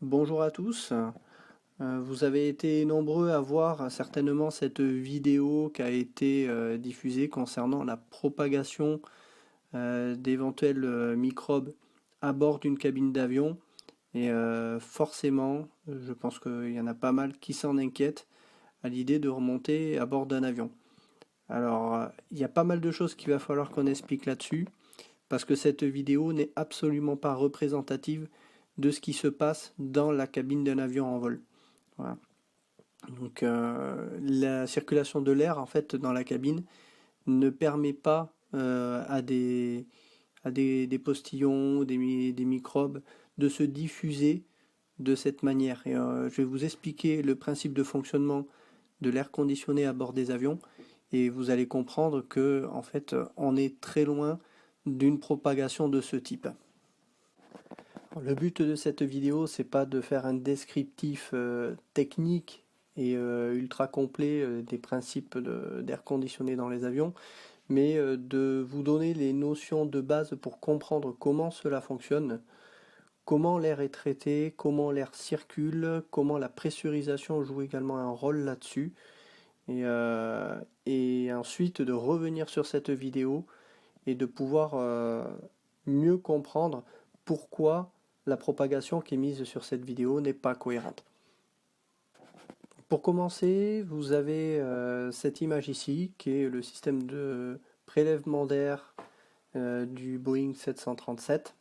Bonjour à tous. Vous avez été nombreux à voir certainement cette vidéo qui a été diffusée concernant la propagation d'éventuels microbes à bord d'une cabine d'avion. Et forcément, je pense qu'il y en a pas mal qui s'en inquiètent à l'idée de remonter à bord d'un avion. Alors, il y a pas mal de choses qu'il va falloir qu'on explique là-dessus, parce que cette vidéo n'est absolument pas représentative de ce qui se passe dans la cabine d'un avion en vol. Voilà. Donc la circulation de l'air en fait dans la cabine ne permet pas à des postillons, des microbes de se diffuser de cette manière. Et je vais vous expliquer le principe de fonctionnement de l'air conditionné à bord des avions et vous allez comprendre que en fait on est très loin d'une propagation de ce type. Le but de cette vidéo, c'est pas de faire un descriptif technique et ultra complet des principes d'air conditionné dans les avions, mais de vous donner les notions de base pour comprendre comment cela fonctionne, comment l'air est traité, comment l'air circule, comment la pressurisation joue également un rôle là-dessus, et ensuite de revenir sur cette vidéo et de pouvoir mieux comprendre pourquoi la propagation qui est mise sur cette vidéo n'est pas cohérente. Pour commencer, vous avez cette image ici qui est le système de prélèvement d'air du Boeing 737.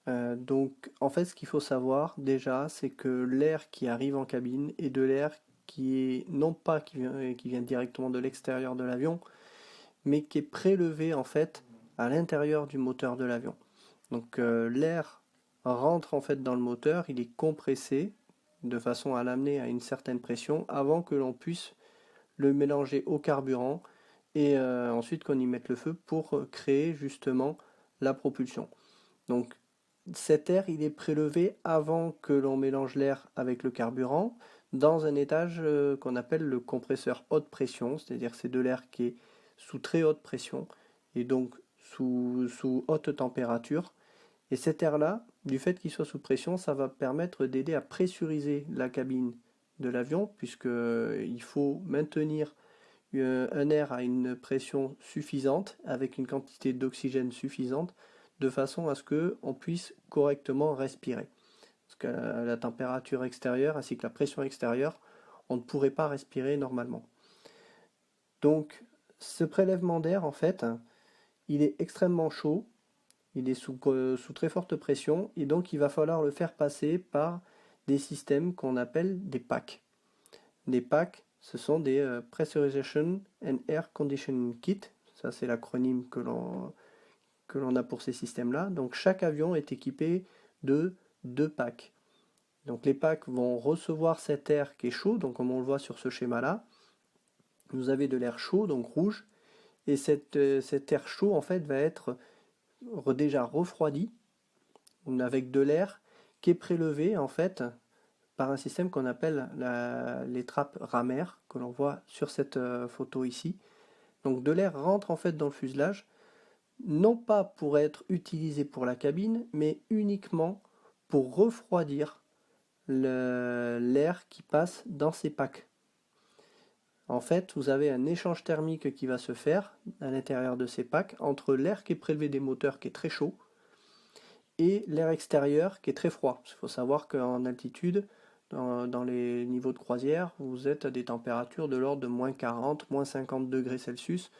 Donc en fait ce qu'il faut savoir déjà c'est que l'air qui arrive en cabine est de l'air qui est non pas qui vient directement de l'extérieur de l'avion, mais qui est prélevé en fait à l'intérieur du moteur de l'avion. Donc l'air rentre en fait dans le moteur, il est compressé de façon à l'amener à une certaine pression avant que l'on puisse le mélanger au carburant et ensuite qu'on y mette le feu pour créer justement la propulsion. Donc cet air il est prélevé avant que l'on mélange l'air avec le carburant dans un étage qu'on appelle le compresseur haute pression, c'est-à-dire c'est de l'air qui est sous très haute pression et donc sous haute température. Et cet air-là, du fait qu'il soit sous pression, ça va permettre d'aider à pressuriser la cabine de l'avion, puisqu'il faut maintenir un air à une pression suffisante, avec une quantité d'oxygène suffisante, de façon à ce qu'on puisse correctement respirer. Parce qu'à la température extérieure ainsi que la pression extérieure, on ne pourrait pas respirer normalement. Donc ce prélèvement d'air, en fait, il est extrêmement chaud, il est sous très forte pression et donc il va falloir le faire passer par des systèmes qu'on appelle des PAC. Des PAC, ce sont des Pressurization and Air Conditioning Kit, ça c'est l'acronyme que l'on a pour ces systèmes-là. Donc chaque avion est équipé de 2 PAC. Donc les PAC vont recevoir cet air qui est chaud, donc comme on le voit sur ce schéma-là, vous avez de l'air chaud, donc rouge, et cet air chaud en fait va être déjà refroidi avec de l'air qui est prélevé en fait par un système qu'on appelle les trappes ramères que l'on voit sur cette photo ici. Donc de l'air rentre en fait dans le fuselage, non pas pour être utilisé pour la cabine, mais uniquement pour refroidir l'air qui passe dans ces packs. En fait, vous avez un échange thermique qui va se faire à l'intérieur de ces packs entre l'air qui est prélevé des moteurs qui est très chaud et l'air extérieur qui est très froid. Il faut savoir qu'en altitude, dans les niveaux de croisière, vous êtes à des températures de l'ordre de moins 40, moins 50 degrés Celsius.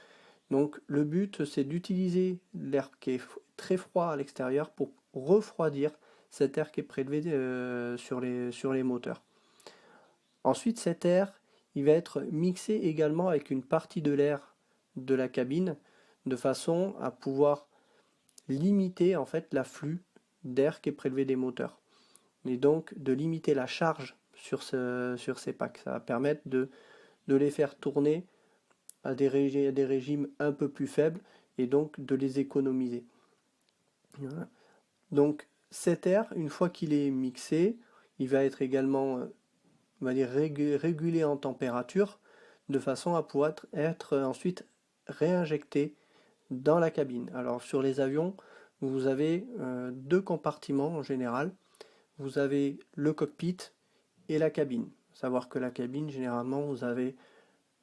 Donc le but, c'est d'utiliser l'air qui est très froid à l'extérieur pour refroidir cet air qui est prélevé sur les moteurs. Ensuite, cet air, il va être mixé également avec une partie de l'air de la cabine de façon à pouvoir limiter en fait l'afflux d'air qui est prélevé des moteurs et donc de limiter la charge sur ces packs. Ça va permettre de les faire tourner à des régimes un peu plus faibles et donc de les économiser. Voilà. Donc cet air, une fois qu'il est mixé, il va être également on va dire régulé en température de façon à pouvoir être ensuite réinjecté dans la cabine. Alors sur les avions, vous avez 2 compartiments en général. vous avez le cockpit et la cabine. Savoir que la cabine, généralement, vous avez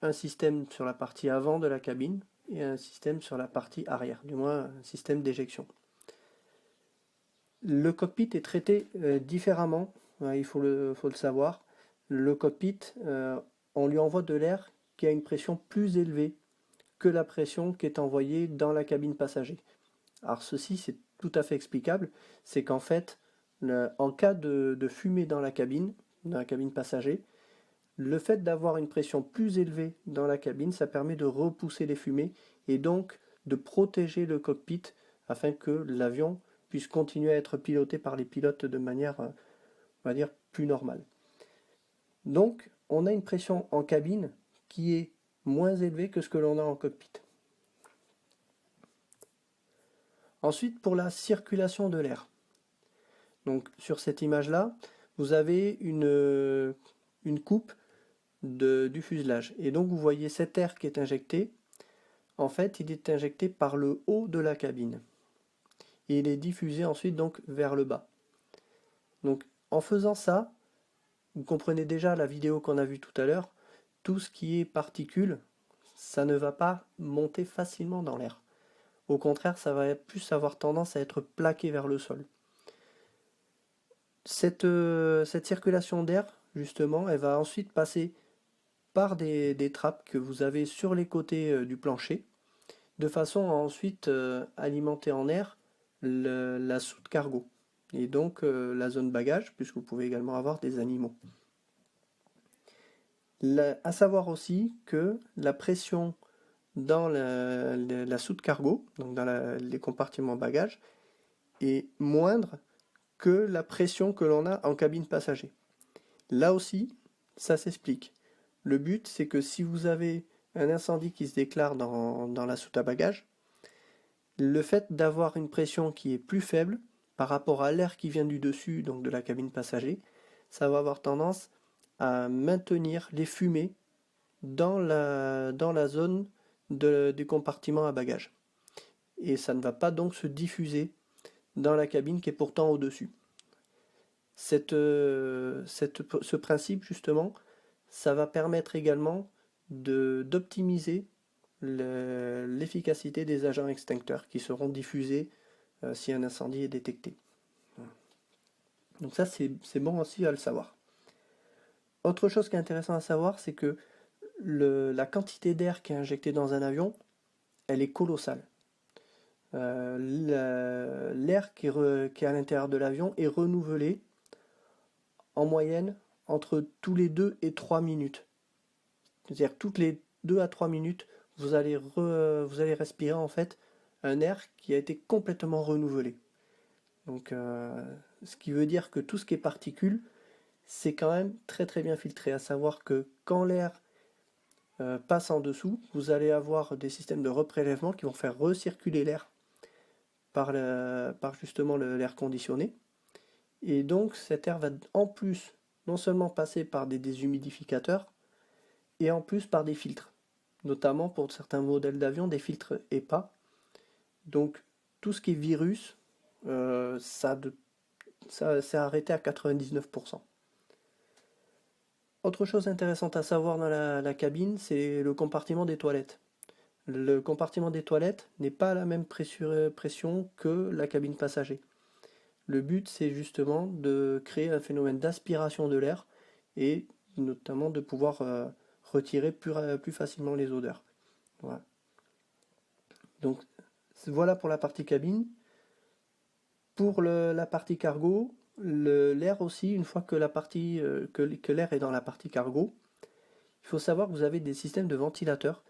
un système sur la partie avant de la cabine et un système sur la partie arrière, du moins un système d'éjection. Le cockpit est traité différemment, il faut le savoir. Le cockpit, on lui envoie de l'air qui a une pression plus élevée que la pression qui est envoyée dans la cabine passager. Alors ceci, c'est tout à fait explicable, c'est qu'en fait, en cas de fumée dans la cabine passager, le fait d'avoir une pression plus élevée dans la cabine, ça permet de repousser les fumées et donc de protéger le cockpit afin que l'avion puisse continuer à être piloté par les pilotes de manière, on va dire, plus normale. Donc, on a une pression en cabine qui est moins élevée que ce que l'on a en cockpit. Ensuite, pour la circulation de l'air. Donc, sur cette image-là, vous avez une coupe du fuselage. Et donc, vous voyez cet air qui est injecté. En fait, il est injecté par le haut de la cabine. Et il est diffusé ensuite donc vers le bas. Donc, en faisant ça, vous comprenez déjà la vidéo qu'on a vue tout à l'heure, tout ce qui est particules, ça ne va pas monter facilement dans l'air. Au contraire, ça va plus avoir tendance à être plaqué vers le sol. Cette circulation d'air, justement, elle va ensuite passer par des trappes que vous avez sur les côtés du plancher, de façon à ensuite alimenter en air la soute cargo, et donc la zone bagage, puisque vous pouvez également avoir des animaux. À savoir aussi que la pression dans la soute cargo, donc dans les compartiments bagages, est moindre que la pression que l'on a en cabine passager. Là aussi, ça s'explique. Le but, c'est que si vous avez un incendie qui se déclare dans la soute à bagages, le fait d'avoir une pression qui est plus faible par rapport à l'air qui vient du dessus, donc de la cabine passager, ça va avoir tendance à maintenir les fumées dans la zone du compartiment à bagages. Et ça ne va pas donc se diffuser dans la cabine qui est pourtant au-dessus. Ce principe, justement, ça va permettre également d'optimiser l'efficacité des agents extincteurs qui seront diffusés si un incendie est détecté. Donc ça, c'est bon aussi à le savoir. Autre chose qui est intéressant à savoir, c'est que la quantité d'air qui est injectée dans un avion, elle est colossale. L'air qui est à l'intérieur de l'avion est renouvelé en moyenne entre tous les 2 et 3 minutes. C'est-à-dire toutes les 2 à 3 minutes, vous allez respirer en fait un air qui a été complètement renouvelé. Donc, ce qui veut dire que tout ce qui est particules, c'est quand même très très bien filtré. À savoir que quand l'air passe en dessous, vous allez avoir des systèmes de reprélèvement qui vont faire recirculer l'air par justement l'air conditionné. Et donc cet air va en plus non seulement passer par des déshumidificateurs, et en plus par des filtres, notamment pour certains modèles d'avions, des filtres HEPA. Donc tout ce qui est virus, ça c'est arrêté à 99%. Autre chose intéressante à savoir dans la cabine, c'est le compartiment des toilettes. Le compartiment des toilettes n'est pas à la même pression que la cabine passager. Le but, c'est justement de créer un phénomène d'aspiration de l'air et notamment de pouvoir retirer plus facilement les odeurs. Voilà. Donc voilà pour la partie cabine. Pour la partie cargo, l'air aussi, une fois que l'air est dans la partie cargo, il faut savoir que vous avez des systèmes de ventilateurs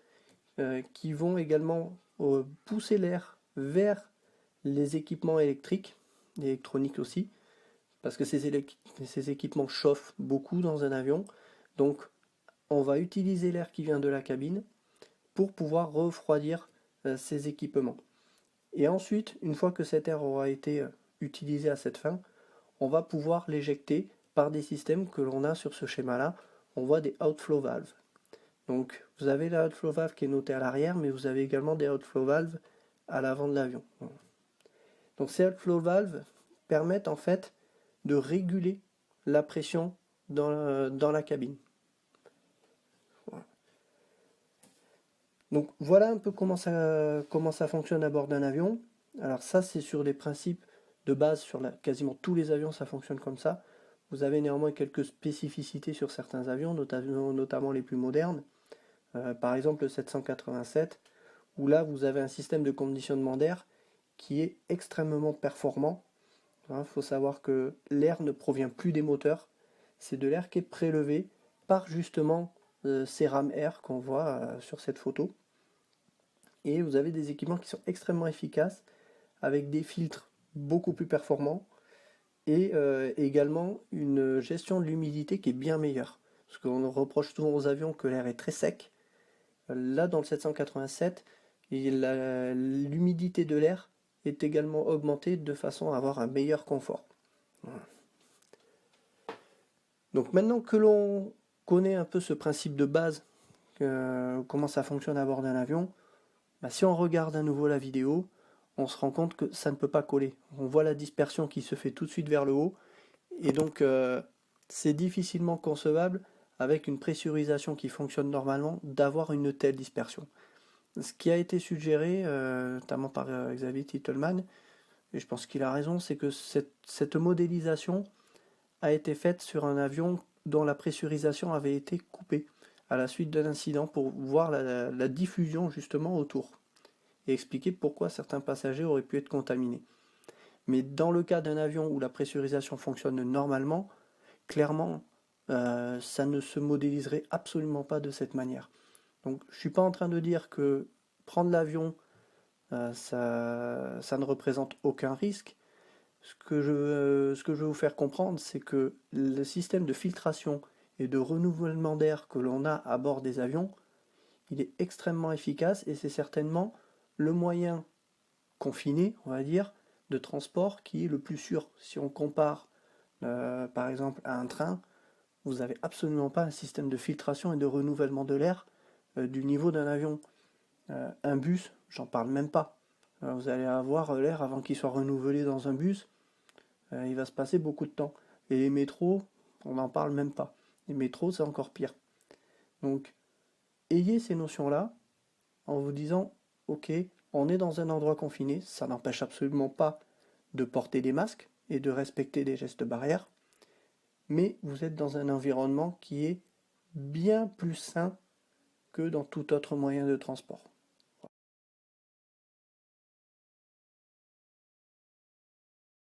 qui vont également pousser l'air vers les équipements électriques, électroniques aussi, parce que ces équipements chauffent beaucoup dans un avion. Donc on va utiliser l'air qui vient de la cabine pour pouvoir refroidir ces équipements. Et ensuite, une fois que cet air aura été utilisé à cette fin, on va pouvoir l'éjecter par des systèmes que l'on a sur ce schéma-là. On voit des outflow valves. Donc vous avez la outflow valve qui est notée à l'arrière, mais vous avez également des outflow valves à l'avant de l'avion. Donc ces outflow valves permettent en fait de réguler la pression dans la cabine. Voilà. Donc voilà un peu comment ça fonctionne à bord d'un avion. Alors ça, c'est sur des principes de base, quasiment tous les avions, ça fonctionne comme ça. Vous avez néanmoins quelques spécificités sur certains avions, notamment les plus modernes. Par exemple le 787, où là vous avez un système de conditionnement d'air qui est extrêmement performant. Il faut savoir que l'air ne provient plus des moteurs, c'est de l'air qui est prélevé par justement ces rames air qu'on voit sur cette photo. Et vous avez des équipements qui sont extrêmement efficaces avec des filtres beaucoup plus performants et également une gestion de l'humidité qui est bien meilleure. Parce qu'on reproche souvent aux avions que l'air est très sec. Là, dans le 787, l'humidité de l'air est également augmentée de façon à avoir un meilleur confort. Voilà. Donc maintenant que l'on connaît un peu ce principe de base, comment ça fonctionne à bord d'un avion, bah, si on regarde à nouveau la vidéo, on se rend compte que ça ne peut pas coller. On voit la dispersion qui se fait tout de suite vers le haut, et donc c'est difficilement concevable avec une pressurisation qui fonctionne normalement d'avoir une telle dispersion. Ce qui a été suggéré, notamment par Xavier Titelman, et je pense qu'il a raison, c'est que cette modélisation a été faite sur un avion dont la pressurisation avait été coupée à la suite d'un incident pour voir la diffusion justement autour et expliquer pourquoi certains passagers auraient pu être contaminés. Mais dans le cas d'un avion où la pressurisation fonctionne normalement, clairement, ça ne se modéliserait absolument pas de cette manière. Donc je ne suis pas en train de dire que prendre l'avion, ça ne représente aucun risque. Ce que je veux vous faire comprendre, c'est que le système de filtration et de renouvellement d'air que l'on a à bord des avions, il est extrêmement efficace et c'est certainement le moyen confiné, on va dire, de transport qui est le plus sûr. Si on compare par exemple à un train, vous n'avez absolument pas un système de filtration et de renouvellement de l'air du niveau d'un avion. Un bus, j'en parle même pas. Vous allez avoir l'air avant qu'il soit renouvelé dans un bus, il va se passer beaucoup de temps. Et les métros, on n'en parle même pas. Les métros, c'est encore pire. Donc, ayez ces notions-là en vous disant, ok, on est dans un endroit confiné, ça n'empêche absolument pas de porter des masques et de respecter des gestes barrières, mais vous êtes dans un environnement qui est bien plus sain que dans tout autre moyen de transport.